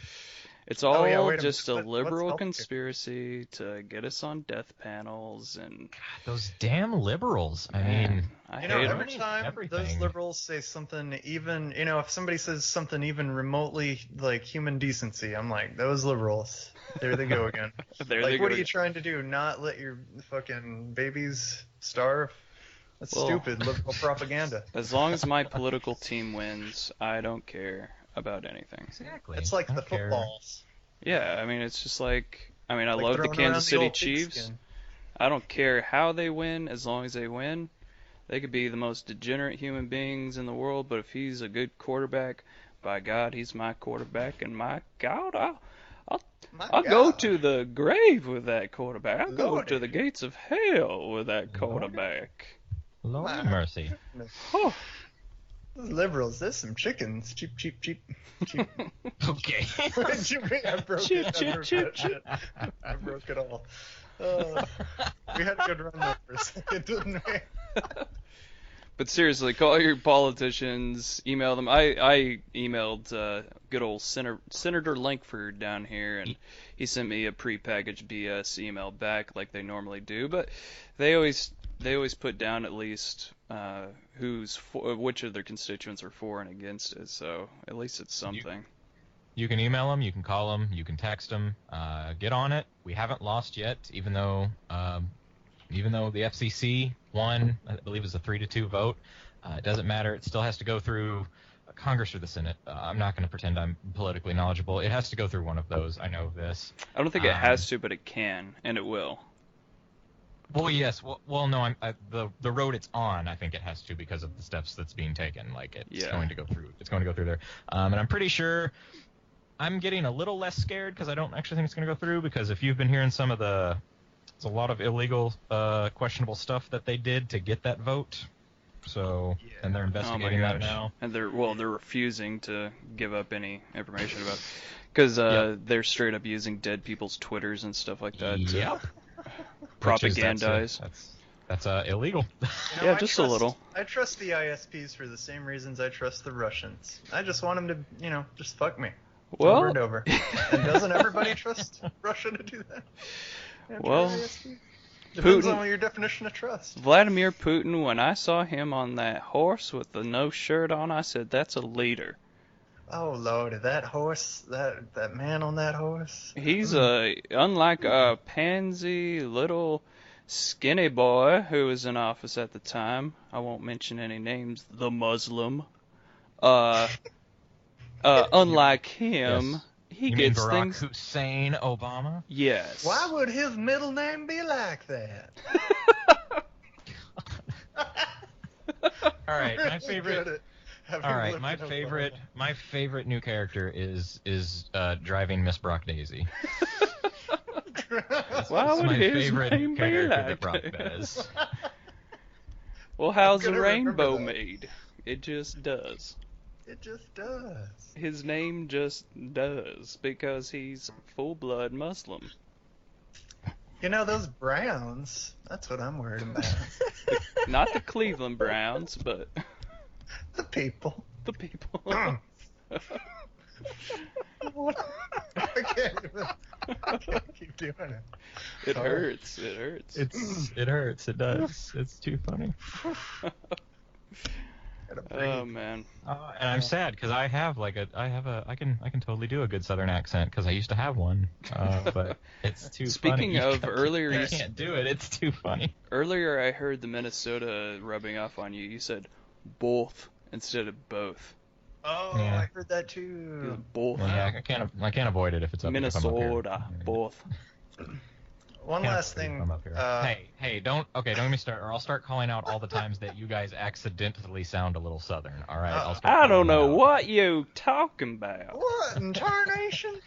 it's Oh, all yeah, wait a minute. just a What's liberal healthcare? conspiracy to get us on death panels and Those damn liberals. I man, mean, I You know, hate 'em. every time those everything. liberals say something, even, if somebody says something even remotely like human decency, I'm like, those liberals, there they go again. There Like, they what go. are you trying to do? Not let your fucking babies starve? That's Well- stupid liberal propaganda. As long as my political team wins, I don't care about anything. Exactly. It's like I the don't care. footballs. Yeah, I mean, it's just like, I Like love the throwing Kansas around the City old Chiefs. pigskin. I don't care how they win, as long as they win. They could be the most degenerate human beings in the world, but if he's a good quarterback, by God, he's my quarterback, and my God, My I'll go God. to the grave with that quarterback. I'll go Lordy. to the gates of hell with that Lordy. quarterback. Lord My have mercy. Oh, Those liberals, there's some chickens. Cheap, cheap, cheap. Cheap. Okay. I broke Cheep, it. cheep, I broke cheep, that shit. I broke it all. We had a good run there for a second, didn't we? but seriously, call your politicians, email them. I emailed good old Senator Lankford down here, and he sent me a prepackaged BS email back like they normally do. But they always put down at least which of their constituents are for and against it. So at least it's something. You can email them, you can call them, you can text them. Get on it. We haven't lost yet, even though the FCC won. I believe it's a 3-2 vote. It doesn't matter. It still has to go through Congress or the Senate. I'm not going to pretend I'm politically knowledgeable. It has to go through one of those. I know this. I don't think it has to, but it can, and it will. Well, yes. Well, no. The road it's on. I think it has to because of the steps that's being taken. Like it's going to go through. It's going to go through there. And I'm pretty sure. I'm getting a little less scared because I don't actually think it's going to go through. Because if you've been hearing there's a lot of illegal, questionable stuff that they did to get that vote. So, and they're investigating that now. And they're refusing to give up any information about, because they're straight up using dead people's Twitters and stuff like that to propagandize. That's illegal. Yeah, just a little. I trust the ISPs for the same reasons I trust the Russians. I just want them to, just fuck me. Well, over and over. And doesn't everybody trust Russia to do that? Yeah, well, depends Putin- on your definition of trust. Vladimir Putin, when I saw him on that horse with the no shirt on, I said, that's a leader. Oh Lord, that horse, that man on that horse. He's unlike a pansy little skinny boy who was in office at the time. I won't mention any names. The Muslim. Unlike him, Yes. he You mean gets Barack things. Hussein Obama? Yes. Why would his middle name be like that? All right, my Really favorite. good at having All right, looked my it up favorite. online. My favorite new character is driving Miss Brock Daisy. Why That's would my his favorite name be character like that Brock that? does. Well, how's a gonna remember rainbow that. made? It just does. It just does. His name just does because he's full-blood Muslim. Those Browns, that's what I'm worried about. Not the Cleveland Browns, but The people. the people. I can't keep doing it. It hurts. It hurts. It hurts. It does. It's too funny. Gotta breathe. Oh man. And I'm sad because I can totally do a good Southern accent because I used to have one. But it's too Speaking funny. of earlier, I can't do it. It's too funny. Earlier I heard the Minnesota rubbing off on you. You said both instead of both. Oh, Yeah. I heard that too. Both. Yeah, I can't avoid it if it's up. if I'm up here. Minnesota. Both. One Can't last avoid it if thing. I'm up here. Hey, don't get me started, or I'll start calling out all the times that you guys accidentally sound a little Southern. All right, I'll start I don't calling know that out. what you talking about. What in tarnation?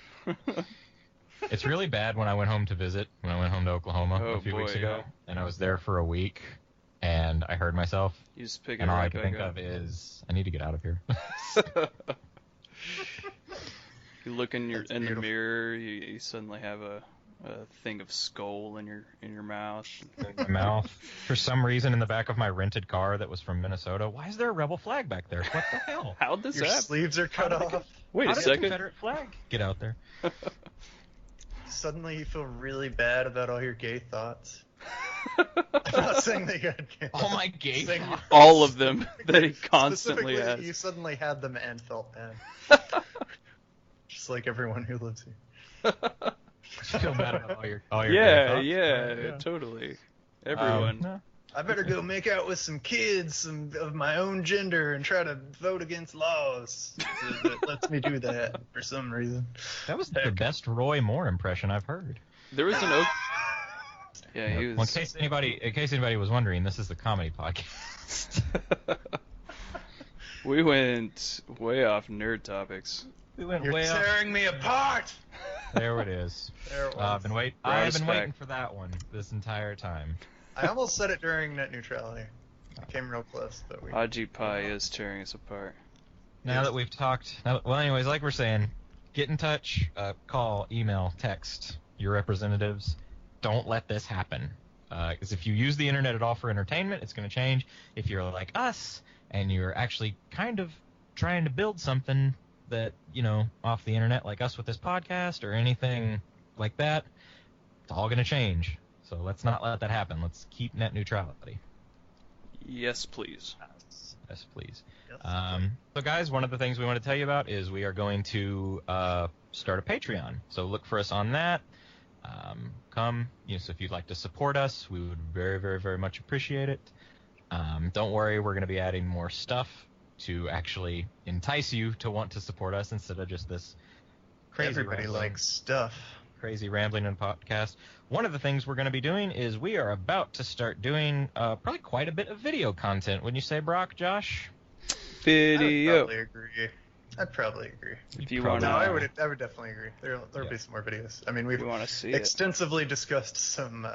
It's really bad when I went home to visit, when I went home to Oklahoma Oh, a few weeks boy, ago, yeah. and I was there for a week. and I heard myself, You just pick it and all I right could back think up. of is, I need to get out of here. You look in That's the beautiful. mirror, you suddenly have a thing of skull in your mouth. In my mouth. For some reason, in the back of my rented car that was from Minnesota, why is there a rebel flag back there? What the hell? How'd this Your happen? sleeves are cut How did off. Wait How a did the second. Confederate flag get out there? Suddenly you feel really bad about all your gay thoughts. I'm not saying that you had gay Oh my gay Saying thoughts. All of them that he constantly Specifically, has. you suddenly had them and felt bad. Just like everyone who lives here. You feel bad about all your Yeah, gay yeah, thoughts? totally. Everyone. No. I better go make out with some kids of my own gender and try to vote against laws that lets me do that for some reason. That was the best Roy Moore impression I've heard. There was an Yeah, he Well, in was. case anybody was wondering, this is the comedy podcast. We went way off nerd topics. We went You're way up. tearing me apart. There it is. There it was. I've been Brought I've us been back. waiting for that one this entire time. I almost said it during Net Neutrality. I came real close, but we. Ajit Pai is tearing us apart. Now that we've talked, well, anyways, like we're saying, get in touch, call, email, text your representatives. Don't let this happen. Because if you use the internet at all for entertainment, it's going to change. If you're like us and you're actually kind of trying to build something that, off the internet, like us with this podcast or anything like that, it's all going to change. So let's not let that happen. Let's keep net neutrality. Yes, please. Yes, please. Yes. So, guys, one of the things we want to tell you about is we are going to start a Patreon. So look for us on that. So if you'd like to support us, we would very, very, very much appreciate it. Don't worry, we're going to be adding more stuff to actually entice you to want to support us instead of just this crazy Everybody likes stuff. crazy rambling in podcast. One of the things we're going to be doing is we are about to start doing probably quite a bit of video content. Wouldn't you say, Brock, Josh? Video. I'd probably agree. If you Probably. want No, to, I would definitely agree. There'll be some more videos. I mean, we've you want to see it. extensively discussed some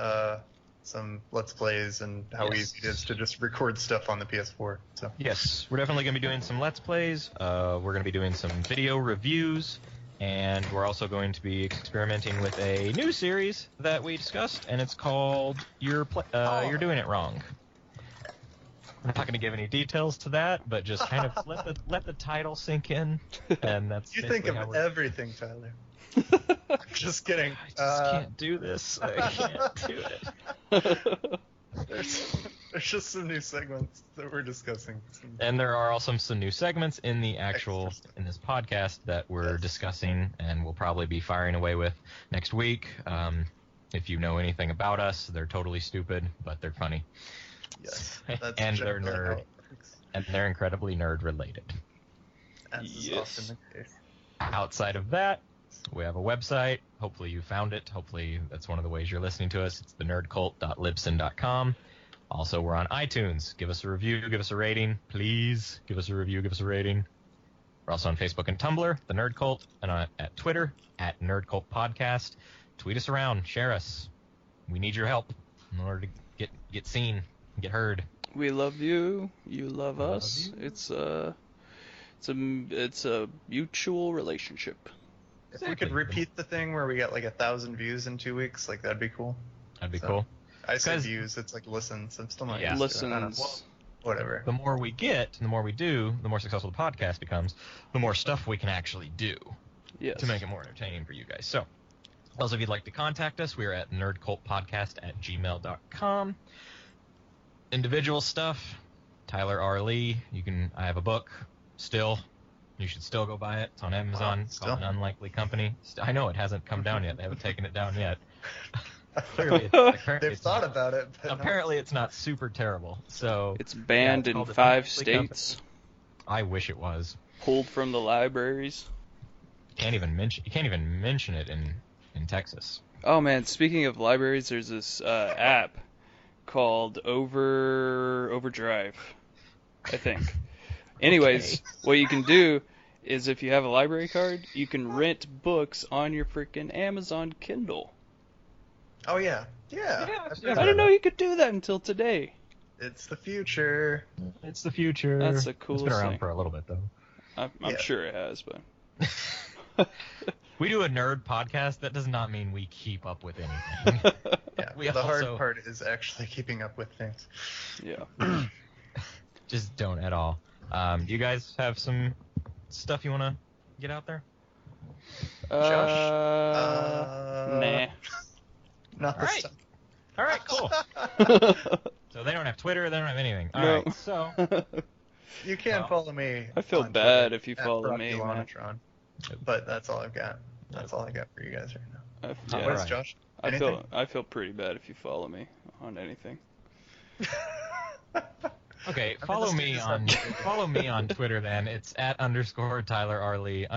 Let's Plays and how Yes. easy it is to just record stuff on the PS4. So Yes, we're definitely going to be doing some Let's Plays. We're going to be doing some video reviews. And we're also going to be experimenting with a new series that we discussed, and it's called You're Doing It Wrong. I'm not going to give any details to that, but just kind of let the title sink in, and that's you basically think how of we're... everything, Tyler. I'm just kidding. I just can't do this. I can't do it. There's just some new segments that we're discussing. And there are also some new segments in the Extra stuff. in this podcast that we're Yes. discussing, and we'll probably be firing away with next week. If you know anything about us, they're totally stupid, but they're funny. Yes, And they're generally how nerd. it works, And they're incredibly nerd related. as is Yes. often the case. Outside of that, we have a website. Hopefully you found it. Hopefully that's one of the ways you're listening to us. It's thenerdcult.libsyn.com. Also, we're on iTunes. Give us a review. Give us a rating. Please give us a review. Give us a rating. We're also on Facebook and Tumblr, The Nerd Cult, and at Twitter, at Nerd Cult Podcast. Tweet us around. Share us. We need your help in order to get seen and get heard. We love you. You love love us. you. It's a mutual relationship. If we could repeat the thing where we got like 1,000 views in 2 weeks, like that'd be cool. That'd be So- cool. I say 'Cause- views, it's like listens. I'm still not Yeah. used to it. I don't know. Listens. Whatever. The more we get, the more we do, the more successful the podcast becomes, the more stuff we can actually do Yes. to make it more entertaining for you guys. So, also, if you'd like to contact us, we are at nerdcultpodcast@gmail.com. Individual stuff, Tyler R. Lee. I have a book, still. You should still go buy it. It's on Amazon. It's called An still? Unlikely Company. I know it hasn't come down yet. They haven't taken it down yet. Clearly, They've thought about it, but apparently it's not super terrible. So It's banned it's in called An 5 Unlikely Company. states. I wish it was. Pulled from the libraries. You can't even mention it in Texas. Oh man, speaking of libraries, there's this app called Overdrive, I think. Anyways, what you can do is if you have a library card, you can rent books on your freaking Amazon Kindle. Oh yeah. Yeah, I've yeah. heard I of didn't know that. you could do that until today. It's the future. It's the future. That's a cool It's been around thing. for a little bit though. I'm sure it has, but We do a nerd podcast. That does not mean we keep up with anything. Yeah, We the hard also- part is actually keeping up with things. yeah. Just don't at all. Do you guys have some stuff you want to get out there? Josh? Nah. Not this Alright. time. All right, cool. So they don't have Twitter. They don't have anything. All No. right, so You can Well, follow me. I feel on bad Twitter if you at follow me, man. Unnatural. But that's all I've got. That's all I got for you guys right now. Yeah. What is Alright. Josh? I Anything? feel pretty bad if you follow me on anything. okay, I mean, follow let's do me this on on- follow me on Twitter. Then it's @_TylerRlee_.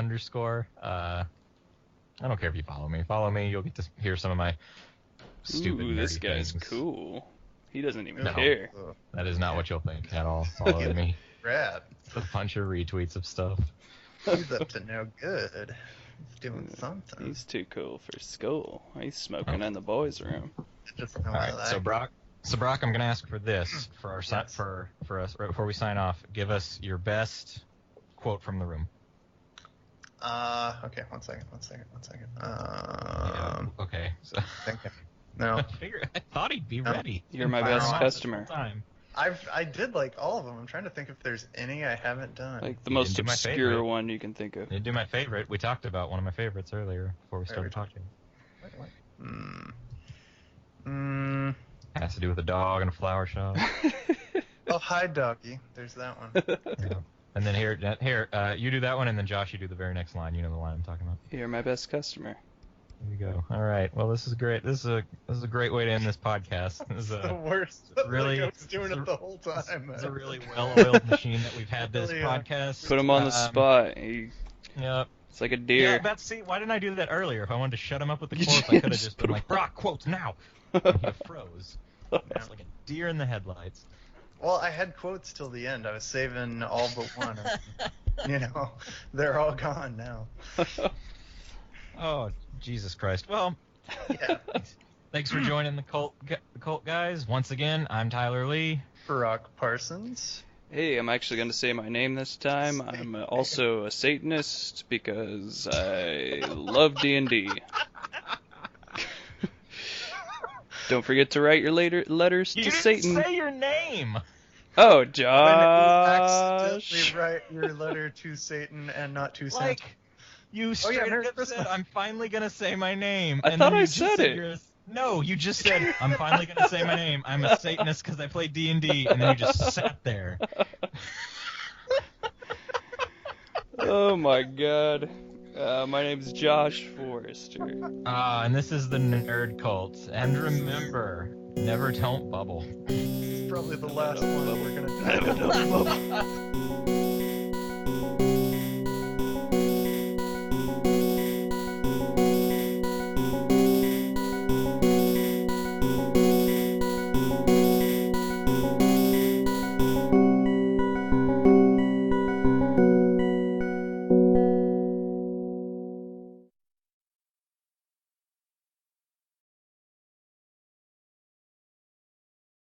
I don't care if you follow me. Follow me. You'll get to hear some of my stupid Ooh, this nerdy guy's things. cool. He doesn't even No. care. Ugh, That is not what you'll think at all. Following me. Rad. It's a bunch of retweets of stuff. He's up to no good. He's doing something. He's too cool for school. He's smoking in the boys' room. Just All right, so Brock, I'm gonna ask for this for our Yes. for us right before we sign off. Give us your best quote from the room. Okay, one second. Yeah, okay. So Thinking. No, I thought he'd be ready. You're my Fire best him off customer. Time. I did like all of them. I'm trying to think if there's any I haven't done. Like the You most didn't do my obscure favorite. one you can think of. Didn't do my favorite. We talked about one of my favorites earlier before we There started we go. talking. Has to do with a dog and a flower shop. Oh, hi, doggy. There's that one. Yeah. And then here, you do that one, and then Josh, you do the very next line. You know the line I'm talking about. You're my best customer. There you go. All right. Well, this is great. This is a great way to end this podcast. This is the a worst. really- Like I was doing it the whole time. It's a really well-oiled machine that we've had this Really, yeah. podcast. Put him on the Um, spot. Yep. It's like a Yeah, deer. that's see. Why didn't I do that earlier? If I wanted to shut him up with the quotes, I could have just been like, "Brock, quotes now." And he froze. It's like a deer in the headlights. Well, I had quotes till the end. I was saving all but one. They're all gone now. Oh, Jesus Christ. Well, Yeah. thanks for joining the cult guys. Once again, I'm Tyler Lee. Brock Parsons. Hey, I'm actually going to say my name this time. I'm also a Satanist because I love D&D. Don't forget to write your letters You to didn't Satan. say your name. Oh, When you Josh. accidentally write your letter to Satan and not to Santa. Like, you straight Merry up said, Christmas. "I'm finally gonna say my name." I and thought then I you just said it. you're No, you just said, "I'm finally gonna say my name. I'm a Satanist because I play D&D," and then you just sat there. Oh my God. My name's Josh Forrester. And this is the Nerd Cult. And remember, never don't bubble. Probably the last one we're gonna do.